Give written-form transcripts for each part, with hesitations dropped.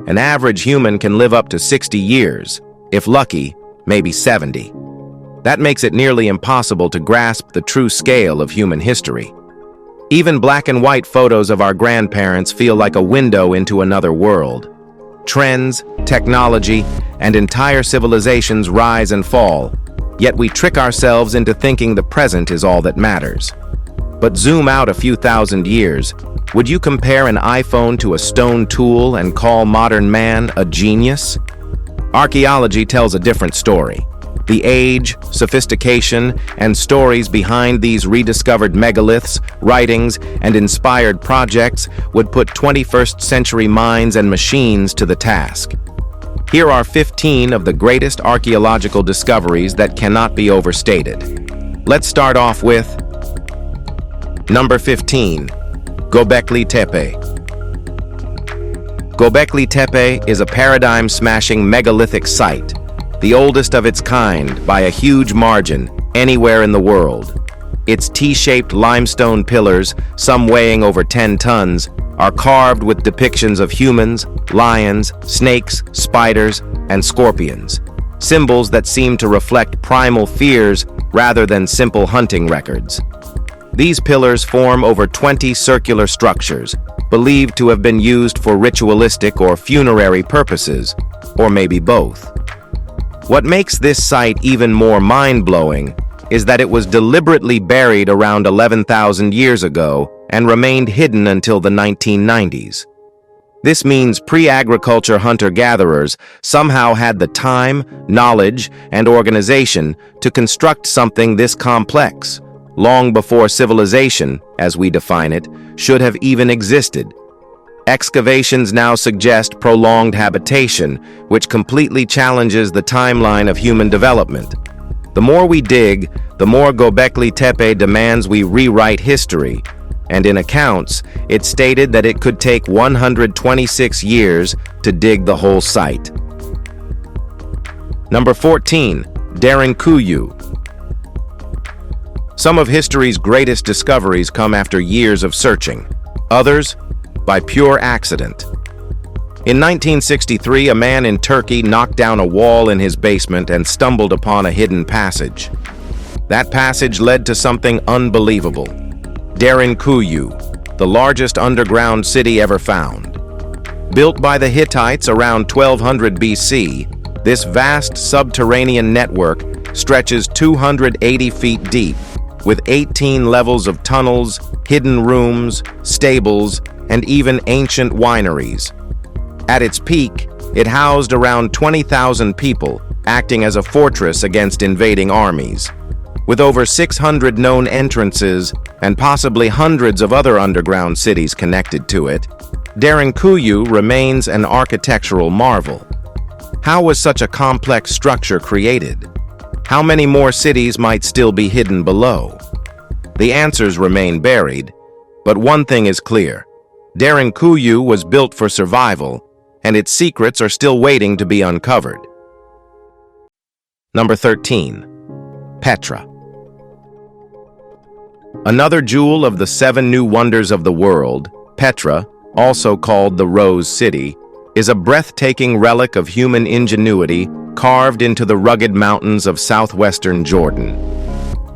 An average human can live up to 60 years, if lucky, maybe 70. That makes it nearly impossible to grasp the true scale of human history. Even black and white photos of our grandparents feel like a window into another world. Trends, technology, and entire civilizations rise and fall, yet we trick ourselves into thinking the present is all that matters. But zoom out a few thousand years, would you compare an iPhone to a stone tool and call modern man a genius? Archaeology tells a different story. The age, sophistication, and stories behind these rediscovered megaliths, writings, and inspired projects would put 21st century minds and machines to the task. Here are 15 of the greatest archaeological discoveries that cannot be overstated. Let's start off with Number 15. Göbekli Tepe. Göbekli Tepe is a paradigm-smashing megalithic site, the oldest of its kind by a huge margin anywhere in the world. Its T-shaped limestone pillars, some weighing over 10 tons, are carved with depictions of humans, lions, snakes, spiders, and scorpions, symbols that seem to reflect primal fears rather than simple hunting records. These pillars form over 20 circular structures, believed to have been used for ritualistic or funerary purposes, or maybe both. What makes this site even more mind-blowing is that it was deliberately buried around 11,000 years ago and remained hidden until the 1990s. This means pre-agriculture hunter-gatherers somehow had the time, knowledge, and organization to construct something this complex, long before civilization, as we define it, should have even existed. Excavations now suggest prolonged habitation, which completely challenges the timeline of human development. The more we dig, the more Göbekli Tepe demands we rewrite history, and in accounts, it stated that it could take 126 years to dig the whole site. Number 14. Derinkuyu. Some of history's greatest discoveries come after years of searching, others by pure accident. In 1963, a man in Turkey knocked down a wall in his basement and stumbled upon a hidden passage. That passage led to something unbelievable. Derinkuyu, the largest underground city ever found. Built by the Hittites around 1200 BC, this vast subterranean network stretches 280 feet deep, with 18 levels of tunnels, hidden rooms, stables, and even ancient wineries. At its peak, it housed around 20,000 people, acting as a fortress against invading armies. With over 600 known entrances and possibly hundreds of other underground cities connected to it, Derinkuyu remains an architectural marvel. How was such a complex structure created? How many more cities might still be hidden below? The answers remain buried, but one thing is clear. Derinkuyu was built for survival, and its secrets are still waiting to be uncovered. Number 13. Petra. Another jewel of the 7 new wonders of the world, Petra, also called the Rose City, is a breathtaking relic of human ingenuity carved into the rugged mountains of southwestern Jordan.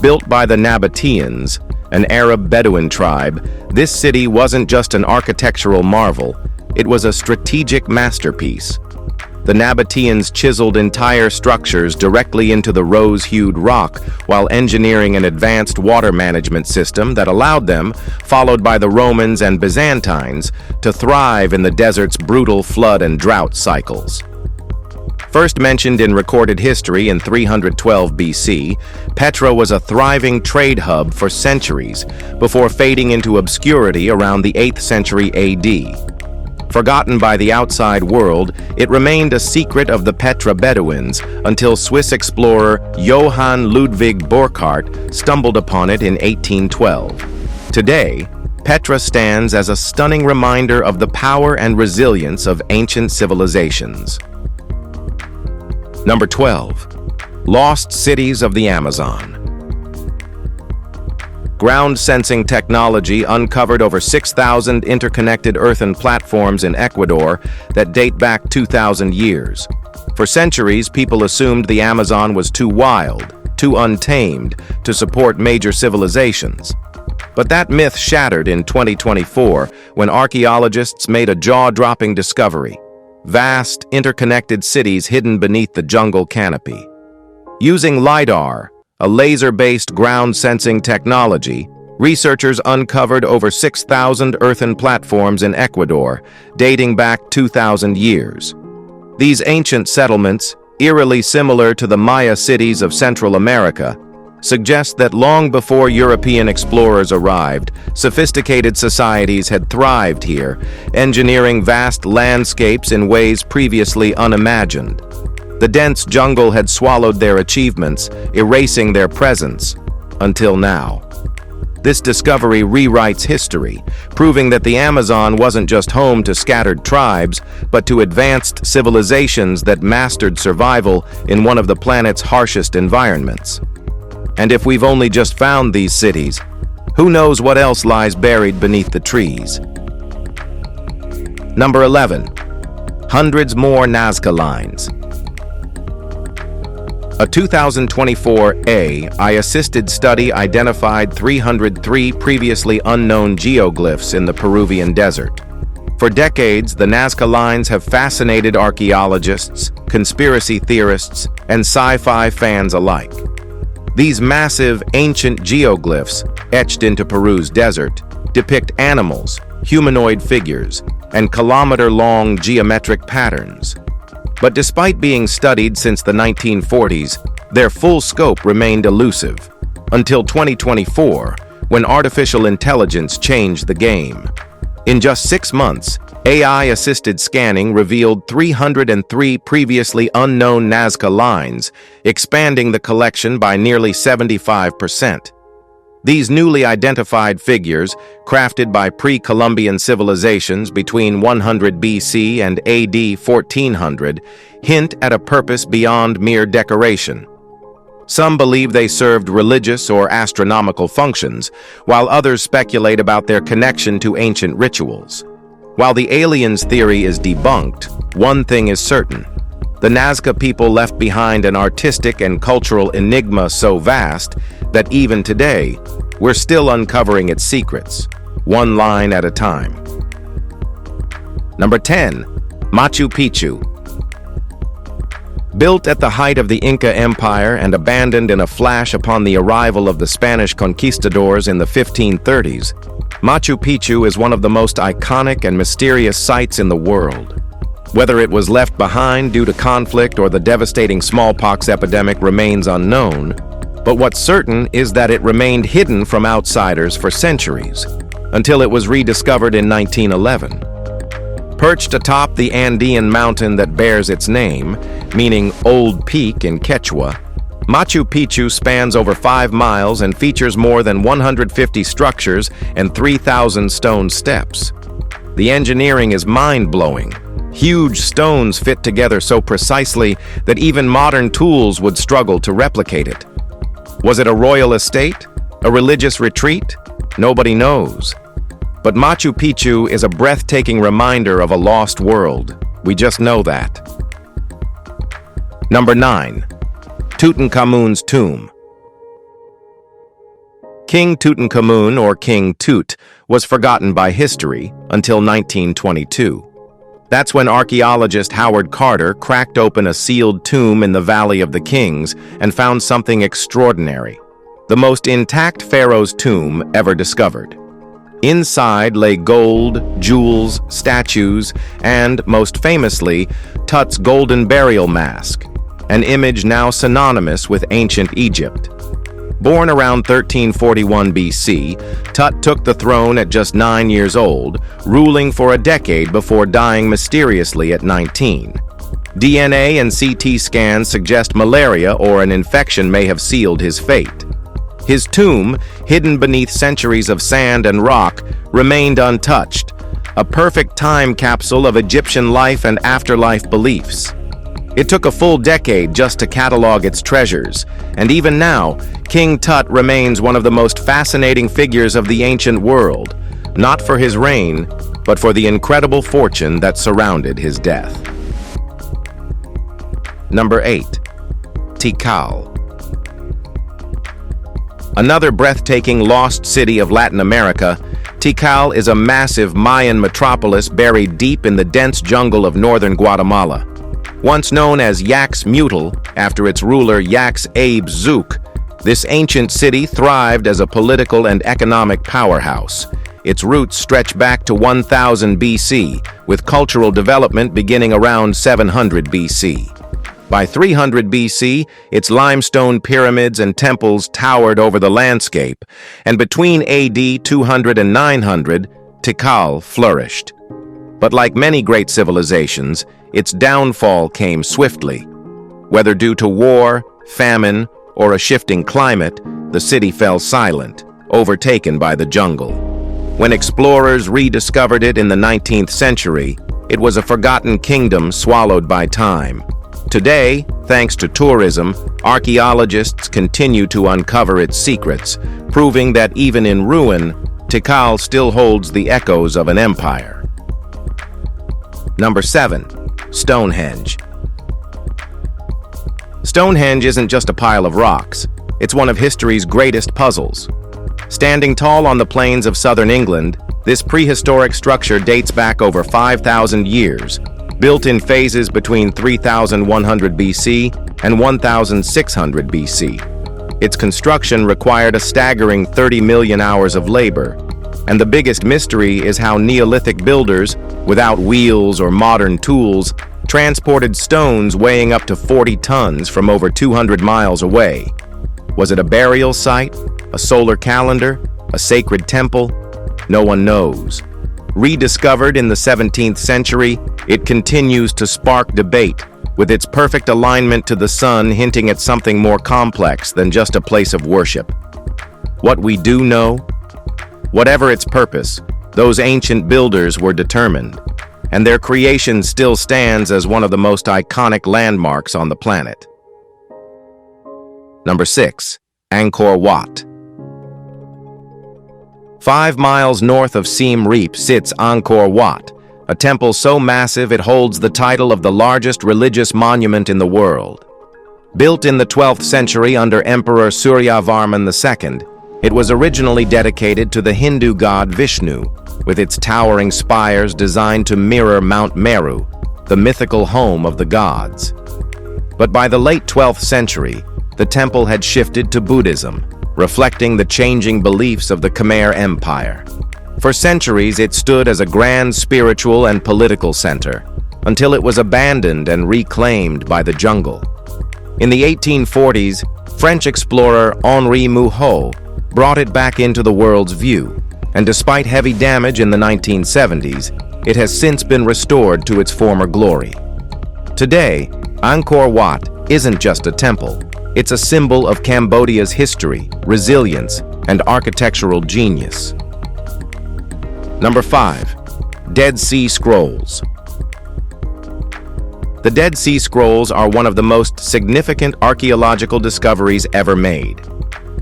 Built by the Nabateans, an Arab Bedouin tribe, this city wasn't just an architectural marvel, it was a strategic masterpiece. The Nabateans chiseled entire structures directly into the rose-hued rock while engineering an advanced water management system that allowed them, followed by the Romans and Byzantines, to thrive in the desert's brutal flood and drought cycles. First mentioned in recorded history in 312 BC, Petra was a thriving trade hub for centuries before fading into obscurity around the 8th century AD. Forgotten by the outside world, it remained a secret of the Petra Bedouins until Swiss explorer Johann Ludwig Burckhardt stumbled upon it in 1812. Today, Petra stands as a stunning reminder of the power and resilience of ancient civilizations. Number 12. Lost cities of the Amazon. ground sensing technology uncovered over 6,000 interconnected earthen platforms in Ecuador that date back 2,000 years. For centuries, people assumed the Amazon was too wild, too untamed to support major civilizations. But that myth shattered in 2024 when archaeologists made a jaw-dropping discovery: vast, interconnected cities hidden beneath the jungle canopy. Using LiDAR, a laser-based ground-sensing technology, researchers uncovered over 6,000 earthen platforms in Ecuador, dating back 2,000 years. These ancient settlements, eerily similar to the Maya cities of Central America, suggest that long before European explorers arrived, sophisticated societies had thrived here, engineering vast landscapes in ways previously unimagined. The dense jungle had swallowed their achievements, erasing their presence, until now. This discovery rewrites history, proving that the Amazon wasn't just home to scattered tribes, but to advanced civilizations that mastered survival in one of the planet's harshest environments. And if we've only just found these cities, who knows what else lies buried beneath the trees? Number 11. Hundreds more Nazca lines. A 2024 AI-assisted study identified 303 previously unknown geoglyphs in the Peruvian desert. For decades, the Nazca lines have fascinated archaeologists, conspiracy theorists, and sci-fi fans alike. These massive, ancient geoglyphs, etched into Peru's desert, depict animals, humanoid figures, and kilometer-long geometric patterns. But despite being studied since the 1940s, their full scope remained elusive, until 2024, when artificial intelligence changed the game. In just 6 months, AI-assisted scanning revealed 303 previously unknown Nazca lines, expanding the collection by nearly 75%. These newly identified figures, crafted by pre-Columbian civilizations between 100 BC and AD 1400, hint at a purpose beyond mere decoration. Some believe they served religious or astronomical functions, while others speculate about their connection to ancient rituals. While the aliens theory is debunked, one thing is certain: the Nazca people left behind an artistic and cultural enigma so vast that even today, we're still uncovering its secrets, one line at a time. Number 10. Machu Picchu. Built at the height of the Inca Empire and abandoned in a flash upon the arrival of the Spanish conquistadors in the 1530s, Machu Picchu is one of the most iconic and mysterious sites in the world. Whether it was left behind due to conflict or the devastating smallpox epidemic remains unknown, but what's certain is that it remained hidden from outsiders for centuries, until it was rediscovered in 1911. Perched atop the Andean mountain that bears its name, meaning Old Peak in Quechua, Machu Picchu spans over 5 miles and features more than 150 structures and 3,000 stone steps. The engineering is mind-blowing. Huge stones fit together so precisely that even modern tools would struggle to replicate it. Was it a royal estate? A religious retreat? Nobody knows. But Machu Picchu is a breathtaking reminder of a lost world. We just know that. Number 9. Tutankhamun's tomb. King Tutankhamun, or King Tut, was forgotten by history until 1922. That's when archaeologist Howard Carter cracked open a sealed tomb in the Valley of the Kings and found something extraordinary: the most intact pharaoh's tomb ever discovered. Inside lay gold, jewels, statues, and, most famously, Tut's golden burial mask, an image now synonymous with ancient Egypt. Born around 1341 BC, Tut took the throne at just 9 years old, ruling for a decade before dying mysteriously at 19. DNA and CT scans suggest malaria or an infection may have sealed his fate. His tomb, hidden beneath centuries of sand and rock, remained untouched, a perfect time capsule of Egyptian life and afterlife beliefs. It took a full decade just to catalog its treasures, and even now, King Tut remains one of the most fascinating figures of the ancient world, not for his reign, but for the incredible fortune that surrounded his death. Number 8. Tikal. Another breathtaking lost city of Latin America, Tikal is a massive Mayan metropolis buried deep in the dense jungle of northern Guatemala. Once known as Yaxmutal, after its ruler Yax Abe Zook, this ancient city thrived as a political and economic powerhouse. Its roots stretch back to 1000 BC, with cultural development beginning around 700 BC. By 300 BC, its limestone pyramids and temples towered over the landscape, and between AD 200 and 900, Tikal flourished. But like many great civilizations, its downfall came swiftly. Whether due to war, famine, or a shifting climate, the city fell silent, overtaken by the jungle. When explorers rediscovered it in the 19th century, it was a forgotten kingdom swallowed by time. Today, thanks to tourism, archaeologists continue to uncover its secrets, proving that even in ruin, Tikal still holds the echoes of an empire. Number 7. Stonehenge. Stonehenge isn't just a pile of rocks. It's one of history's greatest puzzles. Standing tall on the plains of southern England, this prehistoric structure dates back over 5,000 years, built in phases between 3100 BC and 1600 BC. Its construction required a staggering 30 million hours of labor, and the biggest mystery is how Neolithic builders, without wheels or modern tools, transported stones weighing up to 40 tons from over 200 miles away. Was it a burial site, a solar calendar, a sacred temple? No one knows. Rediscovered in the 17th century, it continues to spark debate, with its perfect alignment to the sun hinting at something more complex than just a place of worship. What we do know? Whatever its purpose, those ancient builders were determined, and their creation still stands as one of the most iconic landmarks on the planet. Number 6. Angkor Wat. 5 miles north of Siem Reap sits Angkor Wat, a temple so massive it holds the title of the largest religious monument in the world. Built in the 12th century under Emperor Suryavarman II, it was originally dedicated to the Hindu god Vishnu, with its towering spires designed to mirror Mount Meru, the mythical home of the gods. But by the late 12th century, the temple had shifted to Buddhism, reflecting the changing beliefs of the Khmer Empire. For centuries, it stood as a grand spiritual and political center, until it was abandoned and reclaimed by the jungle. In the 1840s, French explorer Henri Mouhot brought it back into the world's view, and despite heavy damage in the 1970s, it has since been restored to its former glory. Today, Angkor Wat isn't just a temple. It's a symbol of Cambodia's history, resilience, and architectural genius. Number 5. Dead Sea Scrolls. The Dead Sea Scrolls are one of the most significant archaeological discoveries ever made.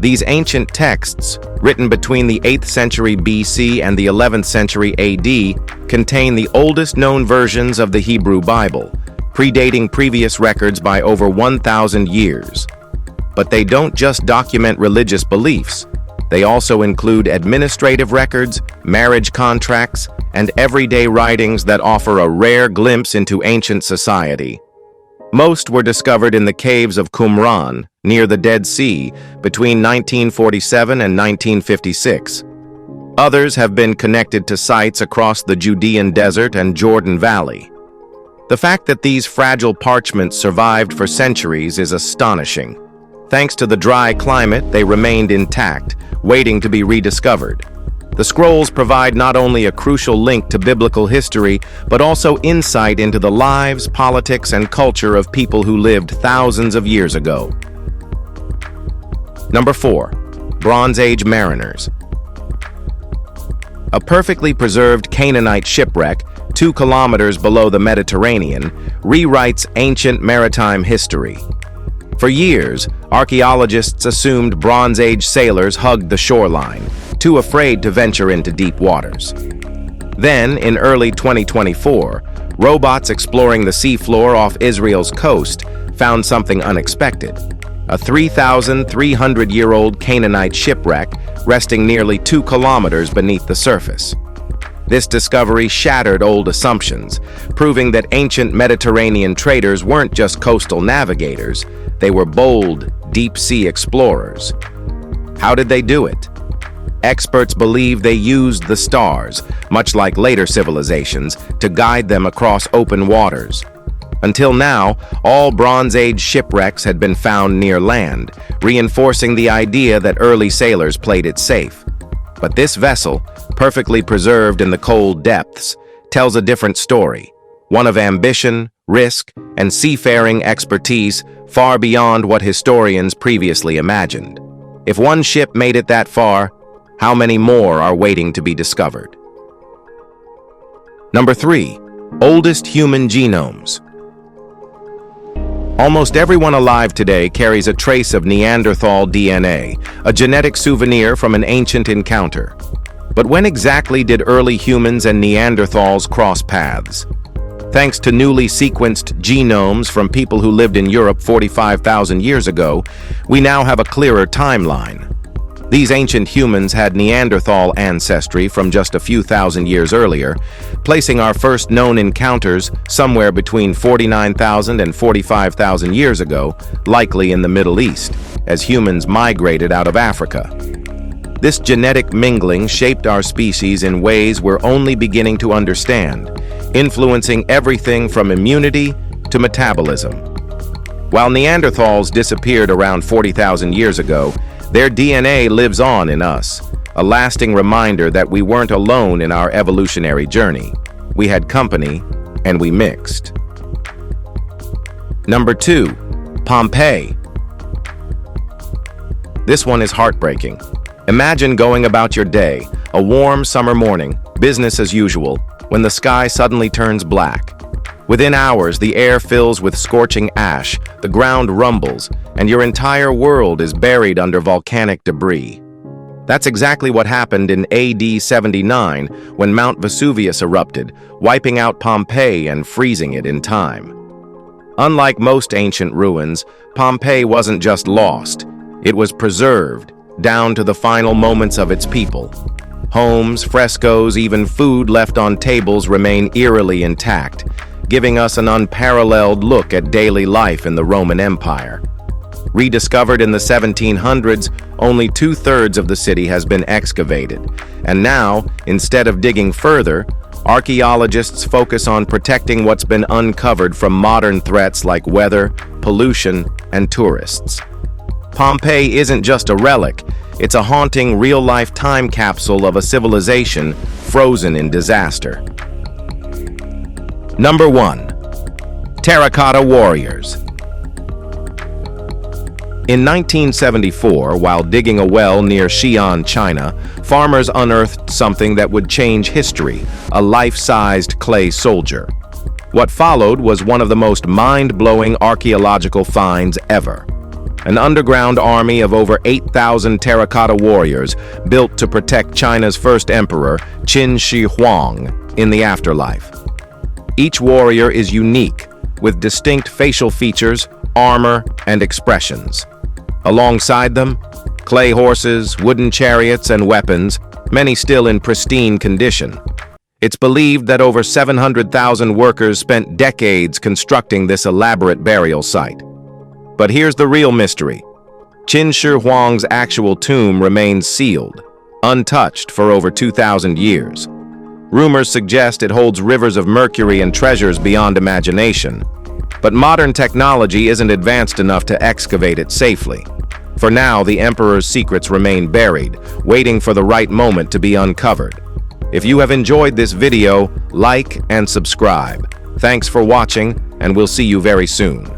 These ancient texts, written between the 8th century BC and the 11th century AD, contain the oldest known versions of the Hebrew Bible, predating previous records by over 1,000 years. But they don't just document religious beliefs. They also include administrative records, marriage contracts, and everyday writings that offer a rare glimpse into ancient society. Most were discovered in the caves of Qumran, near the Dead Sea, between 1947 and 1956. Others have been connected to sites across the Judean Desert and Jordan Valley. The fact that these fragile parchments survived for centuries is astonishing. Thanks to the dry climate, they remained intact, waiting to be rediscovered. The scrolls provide not only a crucial link to biblical history, but also insight into the lives, politics, and culture of people who lived thousands of years ago. Number 4. Bronze Age Mariners. A perfectly preserved Canaanite shipwreck, 2 kilometers below the Mediterranean, rewrites ancient maritime history. For years, archaeologists assumed Bronze Age sailors hugged the shoreline, too afraid to venture into deep waters. Then, in early 2024, robots exploring the seafloor off Israel's coast found something unexpected: a 3,300-year-old Canaanite shipwreck resting nearly 2 kilometers beneath the surface. This discovery shattered old assumptions, proving that ancient Mediterranean traders weren't just coastal navigators, they were bold, deep-sea explorers. How did they do it? Experts believe they used the stars, much like later civilizations, to guide them across open waters. Until now, all Bronze Age shipwrecks had been found near land, reinforcing the idea that early sailors played it safe. But this vessel, perfectly preserved in the cold depths, tells a different story, one of ambition, risk, and seafaring expertise far beyond what historians previously imagined. If one ship made it that far, how many more are waiting to be discovered? Number 3. Oldest human genomes. Almost everyone alive today carries a trace of Neanderthal DNA, a genetic souvenir from an ancient encounter. But when exactly did early humans and Neanderthals cross paths? Thanks to newly sequenced genomes from people who lived in Europe 45,000 years ago, we now have a clearer timeline. These ancient humans had Neanderthal ancestry from just a few thousand years earlier, placing our first known encounters somewhere between 49,000 and 45,000 years ago, likely in the Middle East, as humans migrated out of Africa. This genetic mingling shaped our species in ways we're only beginning to understand, influencing everything from immunity to metabolism. While Neanderthals disappeared around 40,000 years ago, their DNA lives on in us, a lasting reminder that we weren't alone in our evolutionary journey. We had company, and we mixed. Number 2. Pompeii. This one is heartbreaking. Imagine going about your day, a warm summer morning, business as usual, when the sky suddenly turns black. Within hours, the air fills with scorching ash, the ground rumbles, and your entire world is buried under volcanic debris. That's exactly what happened in AD 79 when Mount Vesuvius erupted, wiping out Pompeii and freezing it in time. Unlike most ancient ruins, Pompeii wasn't just lost, it was preserved, down to the final moments of its people. Homes, frescoes, even food left on tables remain eerily intact, giving us an unparalleled look at daily life in the Roman Empire. Rediscovered in the 1700s, only 2/3 of the city has been excavated. And now, instead of digging further, archaeologists focus on protecting what's been uncovered from modern threats like weather, pollution, and tourists. Pompeii isn't just a relic, it's a haunting real-life time capsule of a civilization frozen in disaster. Number 1. Terracotta warriors. In 1974, while digging a well near Xi'an, China, farmers unearthed something that would change history: a life-sized clay soldier. What followed was one of the most mind-blowing archaeological finds ever. An underground army of over 8,000 terracotta warriors built to protect China's first emperor, Qin Shi Huang, in the afterlife. Each warrior is unique, with distinct facial features, armor, and expressions. Alongside them, clay horses, wooden chariots, and weapons, many still in pristine condition. It's believed that over 700,000 workers spent decades constructing this elaborate burial site. But here's the real mystery. Qin Shi Huang's actual tomb remains sealed, untouched for over 2,000 years. Rumors suggest it holds rivers of mercury and treasures beyond imagination. But modern technology isn't advanced enough to excavate it safely. For now, the emperor's secrets remain buried, waiting for the right moment to be uncovered. If you have enjoyed this video, like and subscribe. Thanks for watching, and we'll see you very soon.